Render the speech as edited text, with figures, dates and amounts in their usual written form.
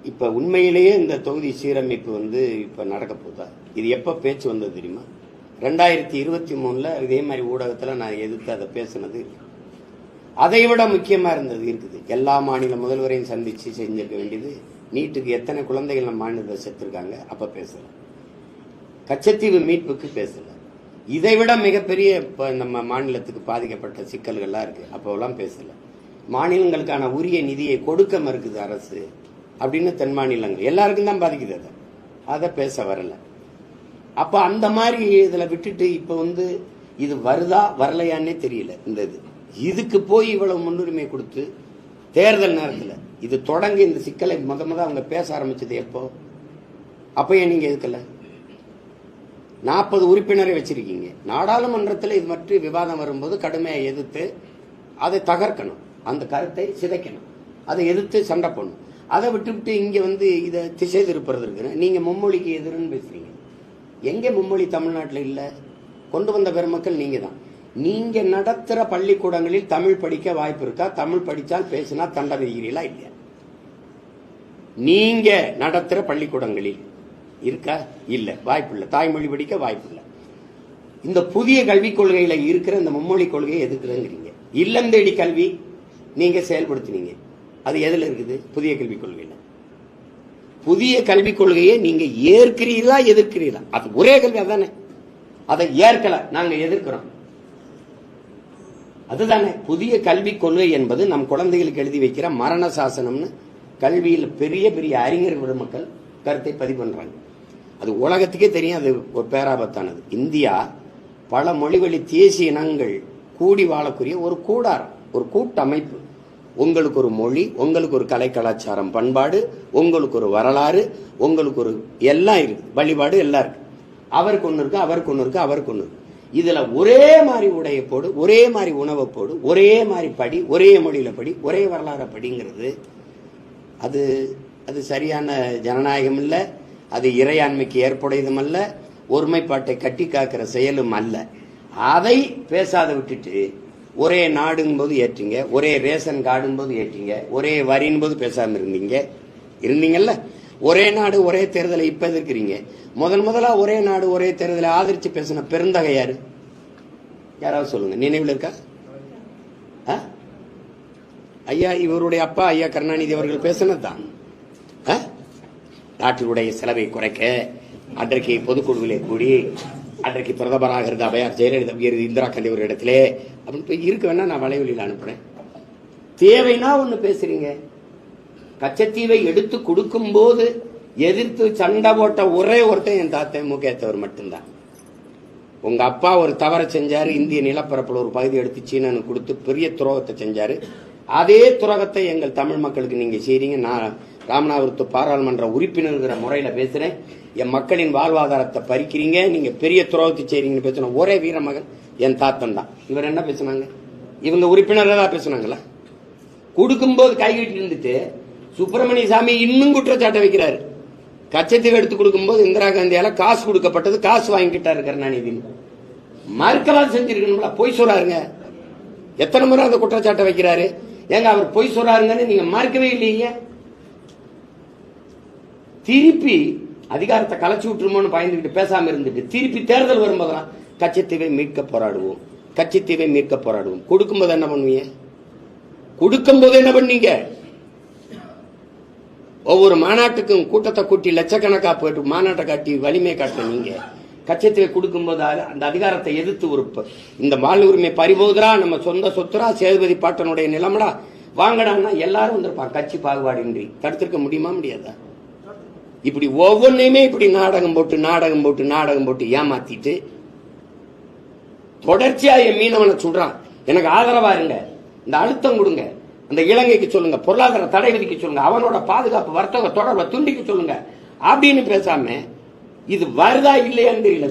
இப்ப உண்மையிலேயே இந்த தொகுதி சீரமைப்பு இப்ப நடக்க போதா? இது எப்ப பேச்சு வந்தது தெரியுமா? 2023 இதே மாதிரி ஊடகத்துல நான் எதிர்த்து அதை பேசினது இருக்கு. அதை விட முக்கியமா இருந்தது இருக்குது. எல்லா மாநில முதல்வரையும் சந்திச்சு செஞ்சிருக்க வேண்டியது. நீட்டுக்கு எத்தனை குழந்தைகள் நம்ம மாநிலத்தில் செத்துருக்காங்க அப்ப பேசல. கச்சத்தீவு மீட்புக்கு பேசல. இதை விட மிகப்பெரிய நம்ம மாநிலத்துக்கு பாதிக்கப்பட்ட சிக்கல்கள்லாம் இருக்கு, அப்பெல்லாம் பேசல. மாநிலங்களுக்கான உரிய நிதியை கொடுக்க மறுக்குது அரசு அப்படின்னு தென் மாநிலங்கள் எல்லாருக்கும் தான் பாதிக்குது. அதை பேச வரல. அப்ப அந்த மாதிரி இதுல விட்டுட்டு இப்ப இது வருதா வரலையான்னே தெரியல. இந்த இதுக்கு போய் இவ்வளவு முன்னுரிமை கொடுத்து தேர்தல் நேரத்தில் இது தொடங்கி இந்த சிக்கலை முத அவங்க பேச ஆரம்பிச்சது எப்போ? அப்பயே நீங்க எதுக்கல? 40 உறுப்பினரை வச்சிருக்கீங்க. நாடாளுமன்றத்தில் இது பற்றி விவாதம் வரும்போது கடுமையை எதிர்த்து அதை தகர்க்கணும், அந்த கருத்தை சிதைக்கணும், அதை எதிர்த்து சண்டை பண்ணணும். அதை விட்டுவிட்டு இங்க இதை திசை திருப்புறது இருக்கு. நீங்க மும்மொழிக்கு எதிர்ன்னு பேசுறீங்க. எங்க மும்மொழி தமிழ்நாட்டில் இல்ல? கொண்டு வந்த பெருமக்கள் நீங்க தான். நீங்க நடத்துற பள்ளிக்கூடங்களில் தமிழ் படிக்க வாய்ப்பு இருக்கா? தமிழ் படிச்சால் பேசினா தண்டனை விதிக்கிறீங்களா இல்லையா? நீங்க நடத்துற பள்ளிக்கூடங்களில் இருக்கா? இல்ல, வாய்ப்பு இல்லை. தாய்மொழி படிக்க வாய்ப்பு இல்லை. இந்த புதிய கல்விக் கொள்கையில இருக்கிற இந்த மும்மொழி கொள்கையை எதுக்குறீங்க? இல்லம் தேடி கல்வி நீங்க செயல்படுத்தினீங்க. அது எதுல இருக்குது? புதிய கல்விக் கொள்கையில. புதிய கல்விக் கொள்கையை நீங்க ஏற்கிறீர்களா எதிர்க்கிறீர்களா? அது ஒரே கல்வி அதானே. அதை ஏற்கல, நாங்க எதிர்க்கிறோம். அதுதானே புதிய கல்விக் கொள்கை என்பது. நம் குழந்தைகளுக்கு எழுதி வைக்கிற மரண சாசனம்னு கல்வியில் பெரிய பெரிய அறிஞர் பெருமக்கள் கருத்தை பதிவு பண்றாங்க. அது உலகத்துக்கே தெரியும். அது ஒரு பேராபத்தானது. இந்தியா பல மொழிவழி தேசிய இனங்கள் கூடி வாழக்கூடிய ஒரு கூடாரம், ஒரு கூட்டமைப்பு. உங்களுக்கு ஒரு மொழி, உங்களுக்கு ஒரு கலை கலாச்சாரம் பண்பாடு, உங்களுக்கு ஒரு வரலாறு, உங்களுக்கு ஒரு எல்லாம் இருக்கு, வழிபாடு எல்லாம் இருக்கு. அவருக்கு ஒண்ணு இருக்கு, அவருக்கு ஒண்ணு இருக்கு, அவருக்கு ஒண்ணு இருக்கு. இதுல ஒரே மாதிரி உடைய போடு, ஒரே மாதிரி உணவை போடு, ஒரே மாதிரி படி, ஒரே மொழியில படி, ஒரே வரலாறு படிங்கிறது அது அது சரியான ஜனநாயகம் இல்ல. அது இறையாண்மைக்கு ஏற்புடையதும் அல்ல, ஒருமைப்பாட்டை கட்டி காக்கிற செயலும் அல்ல. அதை பேசாத விட்டுட்டு ஒரே நாடுங்கும் போது ஏற்றீங்க, ஒரே ரேஷன் கார்டும் போது ஏற்றீங்க, ஒரே வரின் போது பேசாம இருந்தீங்கல்ல. ஒரே நாடு ஒரே தேர்தலை இப்ப எதிர்க்கிறீங்க. முதலா ஒரே நாடு ஒரே தேர்தலை ஆதரிச்சு பேசின பெருந்தகை யாரு? யாராவது சொல்லுங்க, நினைவில் இருக்கா? ஐயா, இவருடைய அப்பா ஐயா கருணாநிதி அவர்கள் பேசினதுதான். நாட்டினுடைய செலவை குறைக்க அன்றைக்கு பொதுக்குழுவிலே கூடி அன்றைக்கு பிரதமராக இருந்த அவையார் ஜெயலலிதா இந்திரா காந்தி ஒரு இடத்திலே அப்படின்னு இருக்க வேணா நான் வலைவெளியில் அனுப்புறேன். தேவைன்னா ஒண்ணு பேசுறீங்க. கச்சத்தீவை எடுத்து கொடுக்கும் போது எதிர்த்து சண்டை போட்ட ஒரே ஒருத்தன் என் தாத்தா முகேத்தவர் மட்டும்தான். உங்க அப்பா ஒரு தவறை செஞ்சாரு, இந்திய நிலப்பரப்புல ஒரு பகுதி எடுத்து சீனனுக்கு கொடுத்து பெரிய துரோகத்தை செஞ்சாரு. அதே துரோகத்தை எங்கள் தமிழ் மக்களுக்கு நீங்க செய்றீங்க. நான் ராமநாதபுரத்து பாராளுமன்ற உறுப்பினர்கிற முறையில பேசுறேன். என் மக்களின் வாழ்வாதாரத்தை பறிக்கிறீங்க, நீங்க பெரிய துரோகத்தை செய்றீங்கன்னு பேசின ஒரே வீரமகன் என் தாத்தன் தான். இவர் என்ன பேசினாங்க? இவங்க உறுப்பினர்கள் தான் பேசினாங்களா? கொடுக்கும்போது கைகிட்டு இருந்துட்டு சுப்பிரமணிய சாமி இன்னும் குற்றச்சாட்டை வைக்கிறாரு. கச்சத்தீவு எடுத்து கொடுக்கும்போது இந்திரா காந்தியால காசு கொடுக்கப்பட்டது, காசு வாங்கிட்டாரு கருணாநிதி. மறுக்கலாம் செஞ்சிருக்கணும்ல. பொய் சொல்றாருங்க. எத்தனை முறை அந்த குற்றச்சாட்டை வைக்கிறாரு? ஏங்க அவர் பொய் சொல்றாருங்கன்னு நீங்க மறுக்கவே இல்லையே. திருப்பி அதிகாரத்தை கலைச்சு விட்டுருமோன்னு பயந்துகிட்டு பேசாம இருந்துட்டு திருப்பி தேர்தல் வரும்போதெல்லாம் கச்சத்தீவை மீட்க போராடுவோம், கச்சத்தீவை மீட்க போராடுவோம். கொடுக்கும்போது என்ன பண்ணுவீங்க? கொடுக்கும்போது என்ன பண்ணீங்க? ஒவ்வொரு மாநாட்டுக்கும் கூட்டத்தை கூட்டி லட்சக்கணக்கா போயிட்டு மாநாட்டை காட்டி வலிமை காட்ட நீங்க கச்சத்தீவை கொடுக்கும்போது அந்த அதிகாரத்தை எதிர்த்து ஒரு இந்த மாநில உரிமை பறிபோதுரா, நம்ம சொந்த சொத்துரா, சேதுபதி பாட்டனுடைய நிலமடா வாங்கடான்னா எல்லாரும் வந்திருப்பான். கட்சி பாகுபாடின்றி தடுத்திருக்க முடியுமா? முடியாதா? இப்படி ஒவ்வொன்றையுமே இப்படி நாடகம் போட்டு ஏமாத்திட்டு தொடர்ச்சியா என் மீனவனை சொல்றான். எனக்கு ஆதரவா இருங்க, இந்த அழுத்தம் கொடுங்க, அந்த இலங்கைக்கு சொல்லுங்க, பொருளாதார தடை விதிக்க சொல்லுங்க, அவனோட பாதுகாப்பு வர்த்தக தொடர்பை துண்டிக்க சொல்லுங்க அப்படின்னு பேசாம இது வருதா இல்லையான்னு தெரியல.